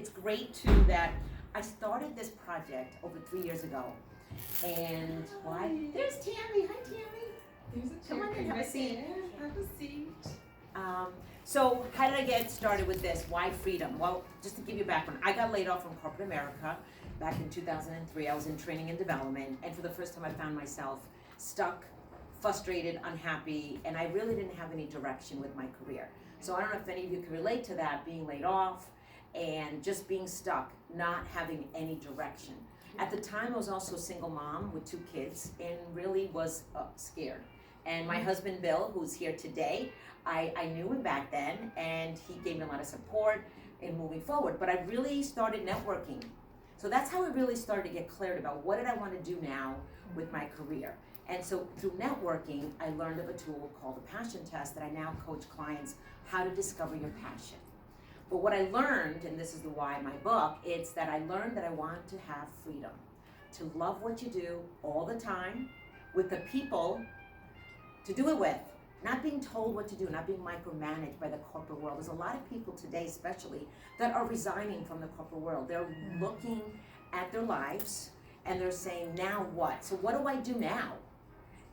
it's great too that I started this project over 3 years ago. And why? There's Tammy. Hi, Tammy. There's a Come on in, have a seat. Have a seat. So how did I get started with this? Why freedom? Well, just to give you background, I got laid off from corporate America back in 2003. I was in training and development, and for the first time I found myself stuck, frustrated, unhappy, and I really didn't have any direction with my career. So I don't know if any of you can relate to that, being laid off and just being stuck, not having any direction. At the time, I was also a single mom with 2 kids and really was scared. And my husband, Bill, who's here today, I knew him back then, and he gave me a lot of support in moving forward. But I really started networking. So that's how I really started to get clarity about what did I want to do now with my career. And so through networking, I learned of a tool called the passion test that I now coach clients how to discover your passion. But what I learned, and this is the why of my book, it's that I learned that I want to have freedom, to love what you do all the time, with the people to do it with, not being told what to do, not being micromanaged by the corporate world. There's a lot of people today, especially, that are resigning from the corporate world. They're looking at their lives and they're saying, now what? So what do I do now?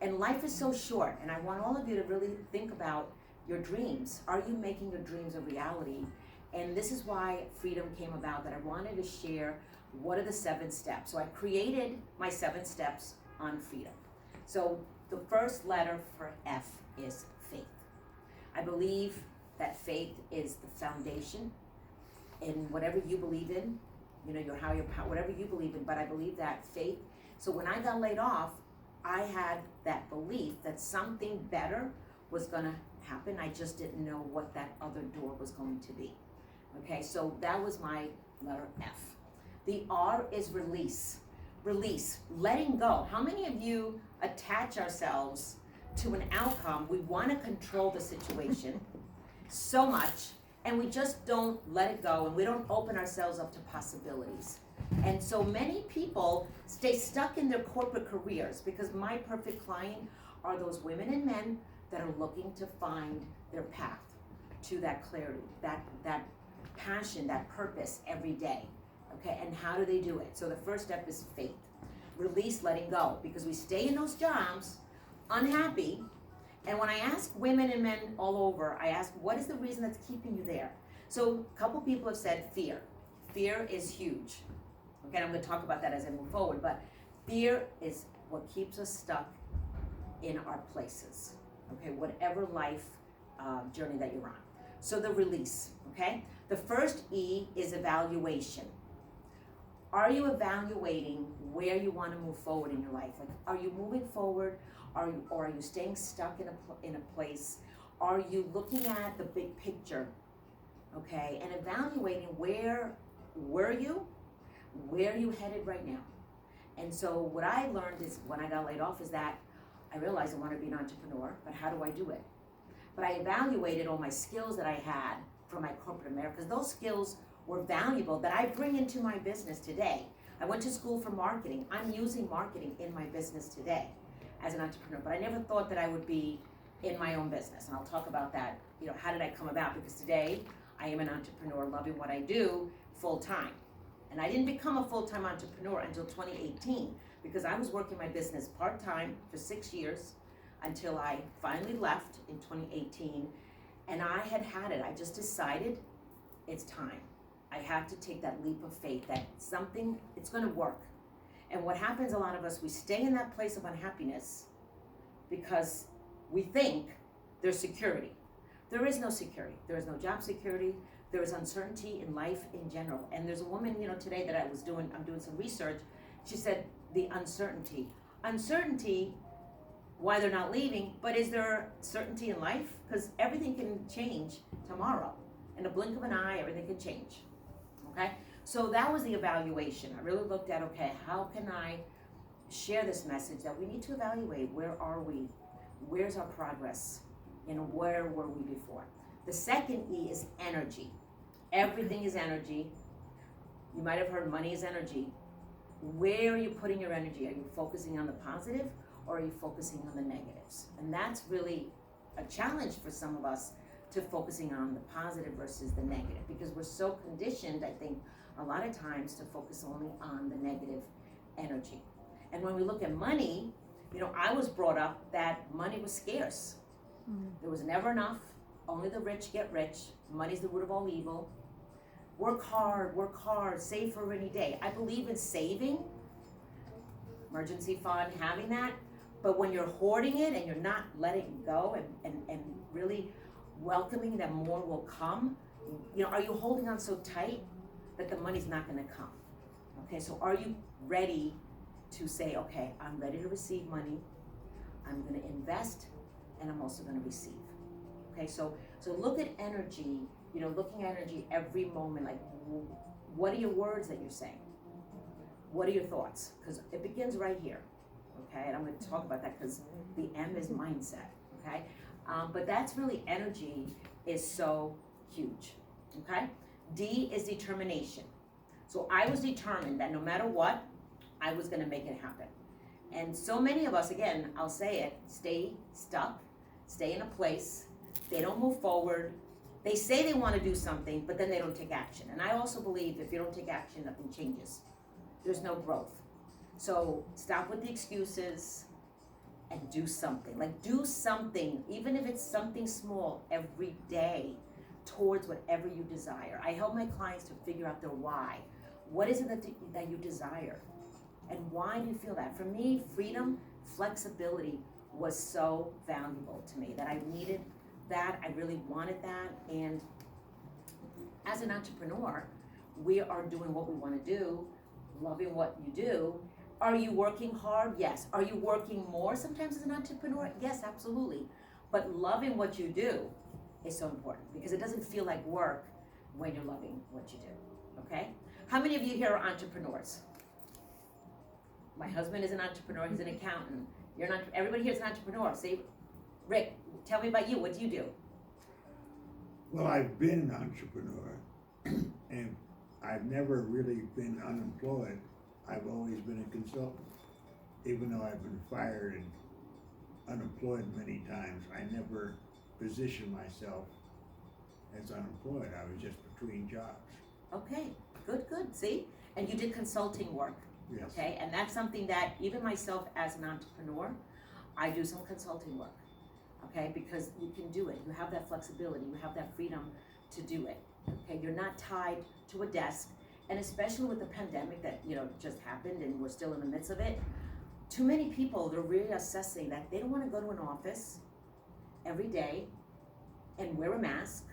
And life is so short, and I want all of you to really think about your dreams. Are you making your dreams a reality? And this is why freedom came about, that I wanted to share what are the 7 steps. So I created my 7 steps on freedom. So the first letter for F is faith. I believe that faith is the foundation in whatever you believe in, your higher power, whatever you believe in, but I believe that faith. So when I got laid off, I had that belief that something better was gonna happen. I just didn't know what that other door was going to be. Okay, so that was my letter F. The R is release. Release, letting go. How many of you attach ourselves to an outcome? We want to control the situation so much, and we just don't let it go, and we don't open ourselves up to possibilities. And so many people stay stuck in their corporate careers, because my perfect client are those women and men that are looking to find their path to that clarity, that passion, that purpose every day. Okay, and how do they do it? So the first step is faith. Release, letting go, because we stay in those jobs unhappy. And when I ask women and men all over, I ask, what is the reason that's keeping you there? So a couple people have said fear. Fear is huge. Okay, I'm going to talk about that as I move forward, but fear is what keeps us stuck in our places. Okay, whatever life journey that you're on. So the release, okay? The first E is evaluation. Are you evaluating where you want to move forward in your life? Like, are you moving forward? Or are you staying stuck in a place? Are you looking at the big picture? Okay, and evaluating where were you? Where are you headed right now? And so what I learned is when I got laid off is that I realized I want to be an entrepreneur, but how do I do it? But I evaluated all my skills that I had from my corporate America, because those skills were valuable that I bring into my business today. I went to school for marketing. I'm using marketing in my business today as an entrepreneur, but I never thought that I would be in my own business. And I'll talk about that, how did I come about? Because today I am an entrepreneur loving what I do full time. And I didn't become a full-time entrepreneur until 2018, because I was working my business part-time for 6 years until I finally left in 2018. And I had it. I just decided it's time. I have to take that leap of faith that something, it's going to work. And what happens, a lot of us, we stay in that place of unhappiness because we think there's security. There is no security. There is no job security. There is uncertainty in life in general. And there's a woman, today that I'm doing some research. She said the uncertainty. Uncertainty, why they're not leaving, but is there certainty in life? Because everything can change tomorrow. In a blink of an eye, everything can change. Okay? So that was the evaluation. I really looked at, okay, how can I share this message that we need to evaluate? Where are we? Where's our progress? And where were we before? The second E is energy. Everything is energy. You might have heard money is energy. Where are you putting your energy? Are you focusing on the positive, or are you focusing on the negatives? And that's really a challenge for some of us to focusing on the positive versus the negative, because we're so conditioned, I think, a lot of times to focus only on the negative energy. And when we look at money, I was brought up that money was scarce. There was never enough. Only the rich get rich. Money's the root of all evil. Work hard, save for a rainy day. I believe in saving, emergency fund, having that. But when you're hoarding it and you're not letting it go and really welcoming that more will come, are you holding on so tight that the money's not going to come? Okay, so are you ready to say, okay, I'm ready to receive money, I'm going to invest, and I'm also going to receive. Okay, so look at energy, looking at energy every moment, like what are your words that you're saying? What are your thoughts? Because it begins right here, okay? And I'm going to talk about that because the M is mindset, okay? But that's really energy is so huge, okay? D is determination. So I was determined that no matter what, I was going to make it happen. And so many of us, again, I'll say it, stay stuck, stay in a place, they don't move forward. They say they want to do something, but then they don't take action. And I also believe if you don't take action, nothing changes. There's no growth. So stop with the excuses and do something. Like do something, even if it's something small, every day towards whatever you desire. I help my clients to figure out their why. What is it that you desire? And why do you feel that? For me, freedom, flexibility was so valuable to me that I needed that, I really wanted that, and as an entrepreneur, we are doing what we want to do, loving what you do. Are you working hard? Yes. Are you working more sometimes as an entrepreneur? Yes, absolutely. But loving what you do is so important because it doesn't feel like work when you're loving what you do, okay? How many of you here are entrepreneurs? My husband is an entrepreneur, he's an accountant. You're not, everybody here is an entrepreneur. Say, Rick, tell me about you. What do you do? Well, I've been an entrepreneur, and I've never really been unemployed. I've always been a consultant. Even though I've been fired and unemployed many times, I never positioned myself as unemployed. I was just between jobs. Okay, good, see? And you did consulting work. Yes. Okay, and that's something that even myself as an entrepreneur, I do some consulting work. Okay, because you can do it. You have that flexibility. You have that freedom to do it. Okay, you're not tied to a desk. And especially with the pandemic that, just happened and we're still in the midst of it, too many people, they're really assessing that they don't want to go to an office every day and wear a mask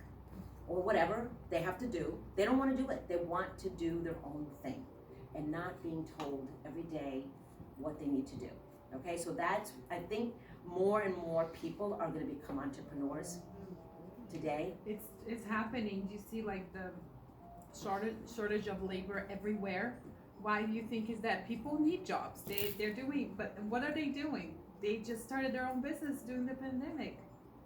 or whatever they have to do. They don't want to do it. They want to do their own thing and not being told every day what they need to do. Okay, so that's, I think, more and more people are going to become entrepreneurs today. It's happening. You see, like the shortage of labor everywhere. Why do you think is that? People need jobs. They're doing, but what are they doing? They just started their own business during the pandemic.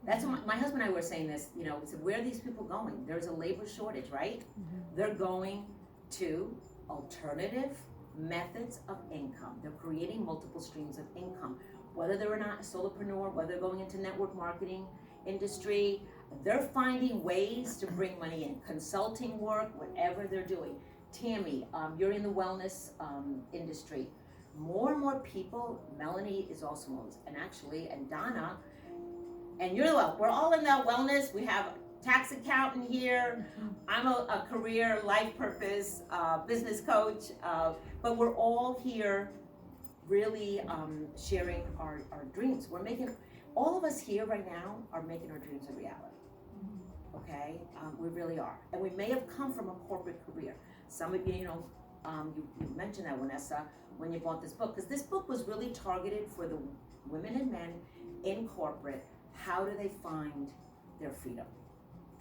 That's what my husband and I were saying this. We said, where are these people going? There's a labor shortage, right? Mm-hmm. They're going to alternative methods of income. They're creating multiple streams of income. Whether they're not a solopreneur, whether they're going into network marketing industry, they're finding ways to bring money in. Consulting work, whatever they're doing. Tammy, you're in the wellness industry. More and more people, Melanie is also wellness, and Donna, and we're all in that wellness. We have tax accountant here. I'm a career life purpose business coach, but we're all here really sharing our dreams. All of us here right now are making our dreams a reality. Okay, we really are. And we may have come from a corporate career. Some of you, you mentioned that, Vanessa, when you bought this book, because this book was really targeted for the women and men in corporate. How do they find their freedom?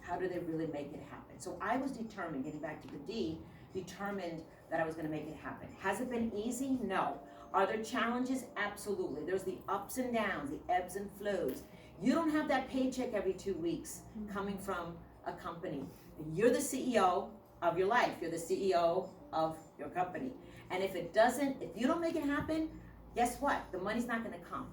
How do they really make it happen? So I was determined, getting back to the D, determined that I was going to make it happen. Has it been easy? No. Are there challenges? Absolutely. There's the ups and downs, the ebbs and flows. You don't have that paycheck every 2 weeks coming from a company. You're the CEO of your life. You're the CEO of your company. And if you don't make it happen, guess what? The money's not going to come.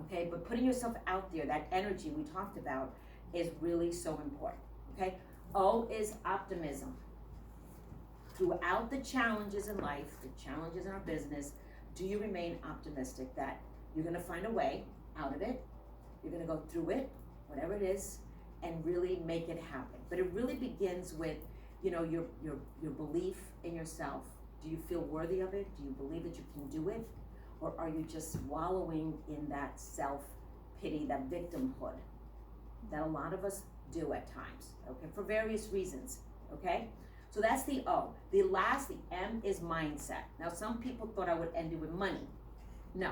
Okay, but putting yourself out there, that energy we talked about, is really so important, okay? O is optimism. Throughout the challenges in life, the challenges in our business, do you remain optimistic that you're gonna find a way out of it, you're gonna go through it, whatever it is, and really make it happen? But it really begins with, you know, your belief in yourself. Do you feel worthy of it? Do you believe that you can do it? Or are you just wallowing in that self-pity, that victimhood that a lot of us do at times, okay, for various reasons, okay? So that's the O. The M is mindset. Now, some people thought I would end it with money. No,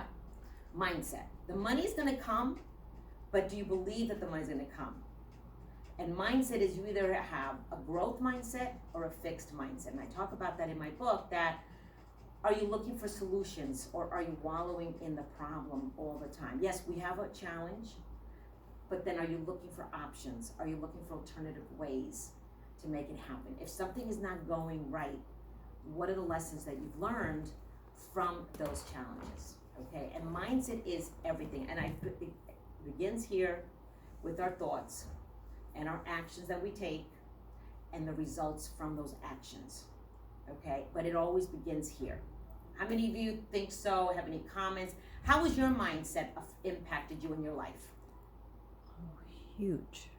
mindset. The money's gonna come, but do you believe that the money's gonna come? And mindset is you either have a growth mindset or a fixed mindset. And I talk about that in my book, that are you looking for solutions or are you wallowing in the problem all the time? Yes, we have a challenge, but then are you looking for options? Are you looking for alternative ways to make it happen? If something is not going right, what are the lessons that you've learned from those challenges, okay? And mindset is everything. And it begins here with our thoughts and our actions that we take and the results from those actions, okay? But it always begins here. How many of you think so? Have any comments? How has your mindset impacted you in your life? Oh, huge.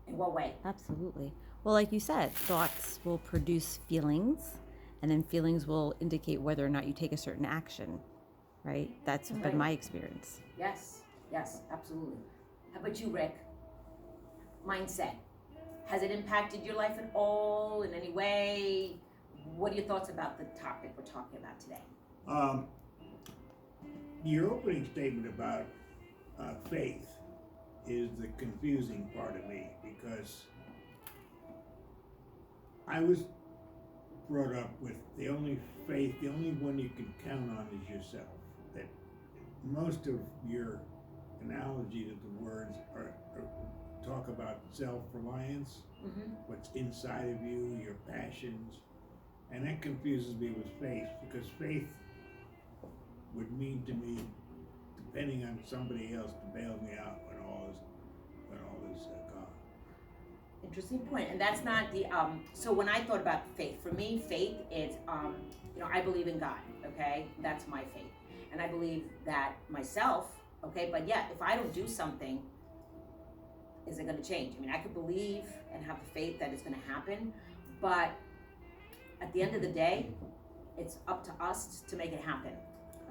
In what way? Absolutely. Well, like you said, thoughts will produce feelings, and then feelings will indicate whether or not you take a certain action, right? That's been my experience. Yes, absolutely. How about you, Rick? Mindset. Has it impacted your life at all in any way? What are your thoughts about the topic we're talking about today? Your opening statement about faith is the confusing part of me, because I was brought up with the only faith, the only one you can count on is yourself. That most of your analogy to the words are talk about self-reliance, what's inside of you, your passions, and that confuses me with faith, because faith would mean to me depending on somebody else to bail me out when all is gone. Interesting point. And that's not the, so when I thought about faith, for me, faith is, you know, I believe in God, okay? That's my faith. And I believe that myself, okay? But yeah, if I don't do something, is it gonna change? I mean, I could believe and have the faith that it's gonna happen, but at the end of the day, it's up to us to make it happen,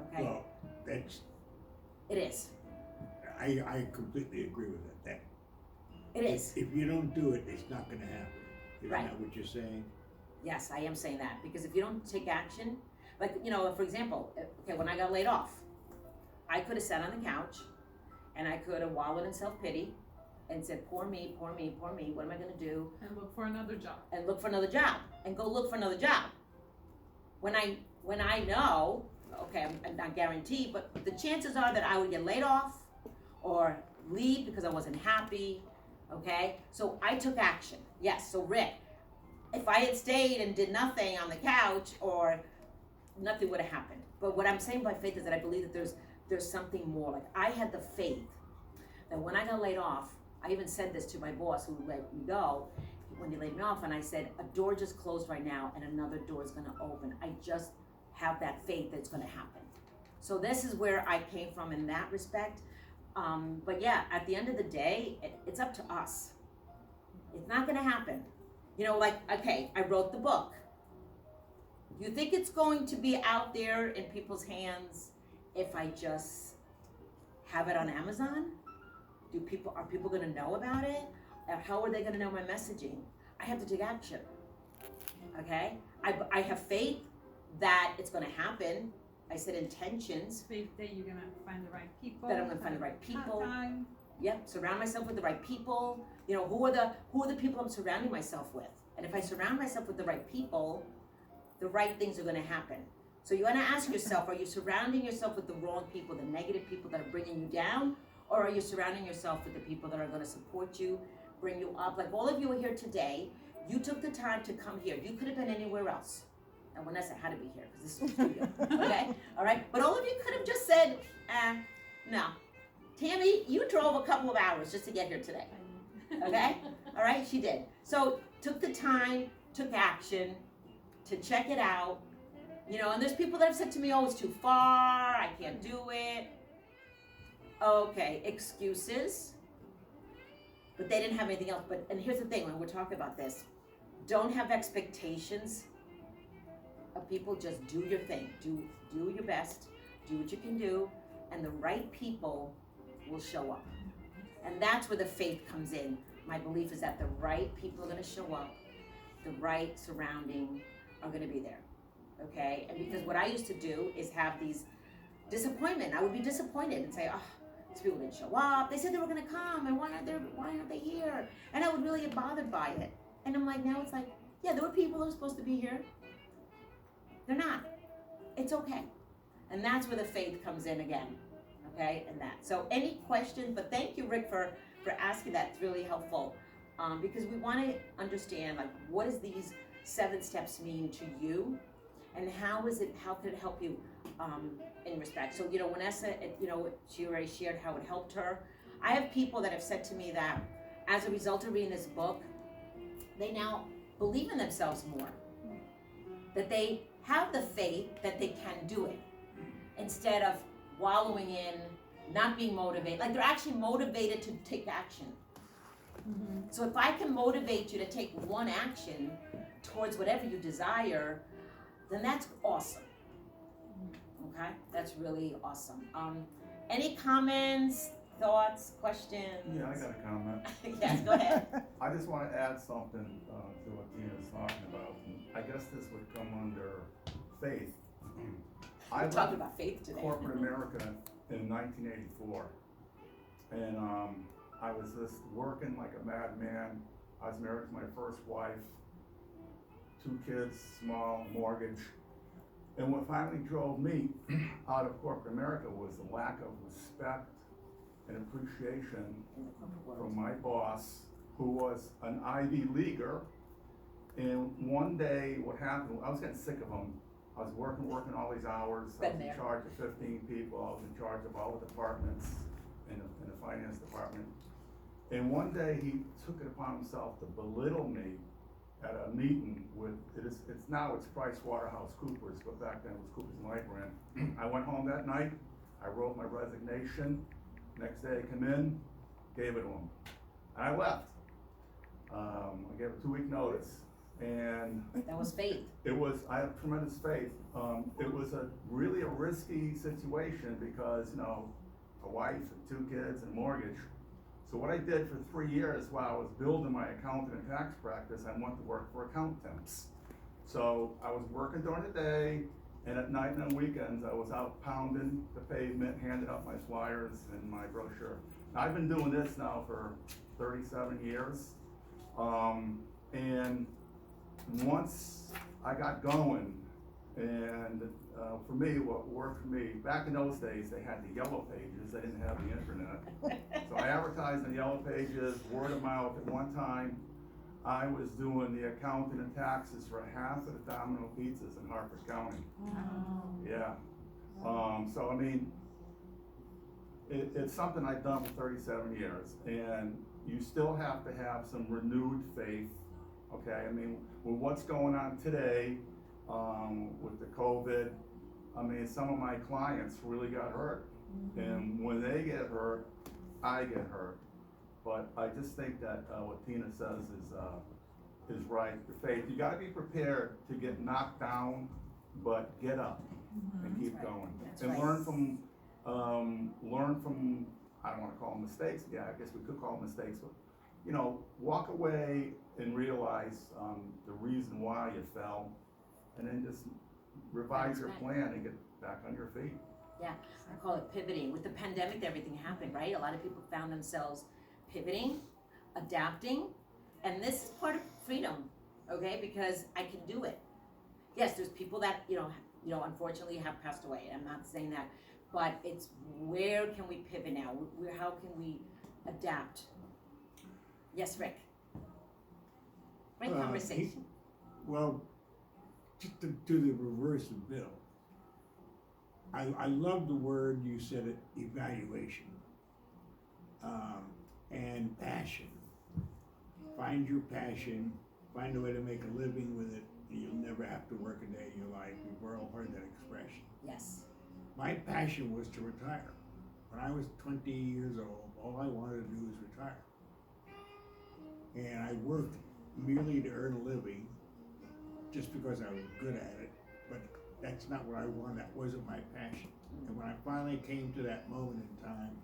okay? Well, that's, It is. I completely agree with that. It is. If you don't do it, it's not gonna happen. Isn't Right. that what you're saying? Yes, I am saying that, because if you don't take action, like, you know, for example, okay, when I got laid off, I could have sat on the couch and I could have wallowed in self-pity and said, poor me, poor me, poor me, what am I gonna do? And look for another job. And look for another job, and go look for another job. When I know, okay, I'm not guaranteed, but the chances are that I would get laid off or leave because I wasn't happy, okay? So I took action, yes. So Rick, if I had stayed and did nothing on the couch, or nothing would have happened. But what I'm saying by faith is that I believe that there's something more. Like, I had the faith that when I got laid off, I even said this to my boss who let me go when he laid me off, and I said, a door just closed right now and another door is gonna open. I just have that faith that it's gonna happen. So this is where I came from in that respect. But yeah, at the end of the day, it's up to us. It's not gonna happen. You know, like, okay, I wrote the book. You think it's going to be out there in people's hands if I just have it on Amazon? Are people gonna know about it? How are they gonna know my messaging? I have to take action, okay? I have faith that it's gonna happen. I said intentions. Faith that you're gonna find the right people. That I'm gonna find the right people. Time. Yep, surround myself with the right people. You know, who are the people I'm surrounding myself with? And if I surround myself with the right people, the right things are gonna happen. So you wanna ask yourself, are you surrounding yourself with the wrong people, the negative people that are bringing you down? Or are you surrounding yourself with the people that are gonna support you, bring you up? Like, all of you are here today. You took the time to come here. You could have been anywhere else. And Vanessa had to be here because this is studio, okay? All right, but all of you could have just said, no. Tammy, you drove a couple of hours just to get here today. I Okay? All right, she did. So took the time, took action to check it out. You know, and there's people that have said to me, oh, it's too far, I can't do it. Okay, excuses. But they didn't have anything else. But and here's the thing, when we're talking about this, don't have expectations of people, just do your thing. Do your best, do what you can do, and the right people will show up. And that's where the faith comes in. My belief is that the right people are gonna show up, the right surrounding are gonna be there. Okay? And because what I used to do is have these disappointment. I would be disappointed and say, oh, these people didn't show up. They said they were gonna come, and why aren't they here? And I would really get bothered by it. And I'm like, now it's like, yeah, there were people who were supposed to be here. They're not. It's okay. And that's where the faith comes in again. Okay, and that. So any questions, but thank you, Rick, for asking that. It's really helpful. Because we want to understand, like, what does these 7 steps mean to you? And how could it help you in respect? So, you know, Vanessa, you know, she already shared how it helped her. I have people that have said to me that as a result of reading this book, they now believe in themselves more. That they have the faith that they can do it. Instead of wallowing in, not being motivated. Like, they're actually motivated to take action. Mm-hmm. So if I can motivate you to take one action towards whatever you desire, then that's awesome. Okay, that's really awesome. Any comments, thoughts, questions? Yeah, I got a comment. Yes, go ahead. I just want to add something to what Tina's talking about. I guess this would come under faith. We're talking about faith today. Corporate America in 1984, and I was just working like a madman. I was married to my first wife, 2 kids, small mortgage. And what finally drove me out of corporate America was the lack of respect and appreciation from my boss, who was an Ivy Leaguer. And one day, what happened, I was getting sick of him. I was working all these hours. I was in charge of 15 people. I was in charge of all the departments in the finance department. And one day he took it upon himself to belittle me at a meeting with, it's PricewaterhouseCoopers, but back then it was Coopers and Lybrand. I went home that night, I wrote my resignation. Next day I come in, gave it to him. And I left. I gave a 2-week notice. And that was faith. I have tremendous faith. It was really a risky situation because, you know, a wife and 2 kids and mortgage. So what I did for 3 years while I was building my accounting and tax practice, I went to work for accountants. So I was working during the day, and at night and on weekends, I was out pounding the pavement, handing out my flyers and my brochure. Now, I've been doing this now for 37 years. And once I got going, and for me, what worked for me, back in those days, they had the yellow pages, they didn't have the internet. So I advertised on yellow pages, word of mouth. At one time, I was doing the accounting and taxes for half of the Domino pizzas in Harford County. Wow. Yeah. So I mean, it's something I've done for 37 years, and you still have to have some renewed faith. Okay, I mean, with what's going on today, with the COVID, I mean, some of my clients really got hurt. Mm-hmm. And when they get hurt, I get hurt. But I just think that what Tina says is right. The faith, you gotta be prepared to get knocked down, but get up and keep going. That's and right. learn from, I don't wanna call them mistakes. Yeah, I guess we could call them mistakes, but you know, walk away and realize the reason why you fell, and then just revise your plan and get back on your feet. Yeah, I call it pivoting. With the pandemic, everything happened, right? A lot of people found themselves pivoting, adapting, and this is part of freedom, okay? Because I can do it. Yes, there's people that, you know, unfortunately have passed away. I'm not saying that, but it's where can we pivot now? How can we adapt? Yes, Rick. Great conversation. Well, just to do the reverse of Bill, I love the word you said, evaluation, and passion. find your passion, find a way to make a living with it, and you'll never have to work a day in your life. We've all heard that expression. Yes. My passion was to retire. When I was 20 years old, all I wanted to do was retire. And I worked merely to earn a living, just because I was good at it, but that's not what I wanted, that wasn't my passion. And when I finally came to that moment in time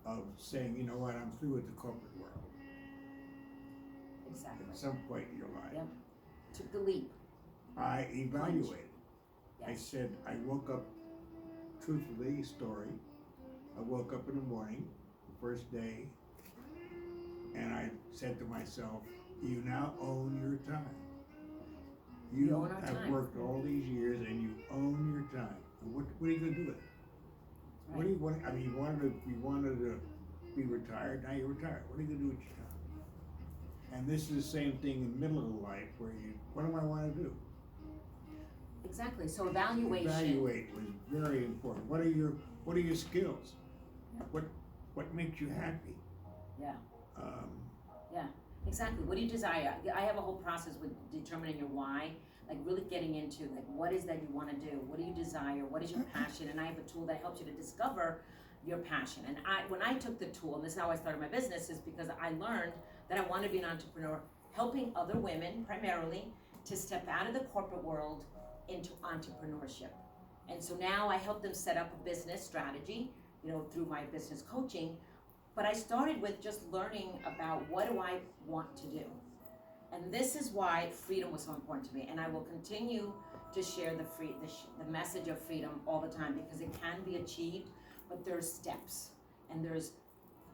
of saying, you know what, I'm through with the corporate world, Exactly. at some point in your life, Yep. Took the leap. I evaluated. I Yes. said, I woke up, truthfully, story, I woke up in the morning, the first day, and I said to myself, you now own your time. We You own our have time. worked all these years and you own your time. And what are you gonna do with it? What do you want, I mean, you wanted to be retired, now you're retired. What are you gonna do with your time? And this is the same thing in the middle of life where what do I wanna do? Exactly. So evaluation. Evaluate was very important. What are your skills? What makes you happy? Yeah. Um, Yeah. Exactly. What do you desire? I have a whole process with determining your why, like really getting into like what is that you want to do? What do you desire? What is your passion? And I have a tool that helps you to discover your passion. And when I took the tool, and this is how I started my business, is because I learned that I want to be an entrepreneur, helping other women primarily to step out of the corporate world into entrepreneurship. And so now I help them set up a business strategy, through my business coaching. But I started with just learning about what do I want to do. And this is why freedom was so important to me. And I will continue to share the message of freedom all the time, because it can be achieved, but there's steps and there's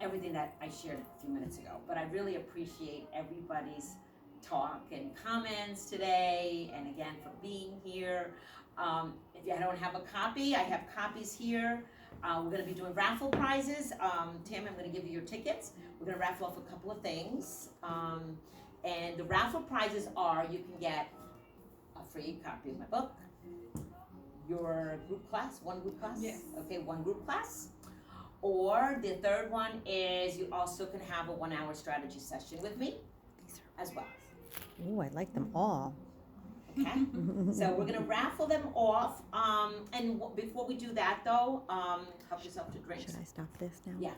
everything that I shared a few minutes ago. But I really appreciate everybody's talk and comments today, and again for being here. If you don't have a copy, I have copies here. We're going to be doing raffle prizes. Tim, I'm going to give you your tickets. We're going to raffle off a couple of things. And the raffle prizes are, you can get a free copy of my book, your group class, one group class? Yes. Okay, one group class. Or the third one is you also can have a 1-hour strategy session with me as well. Oh, I like them all. Okay, so we're gonna raffle them off. And before we do that though, help yourself to drinks. Should I stop this now? Yeah,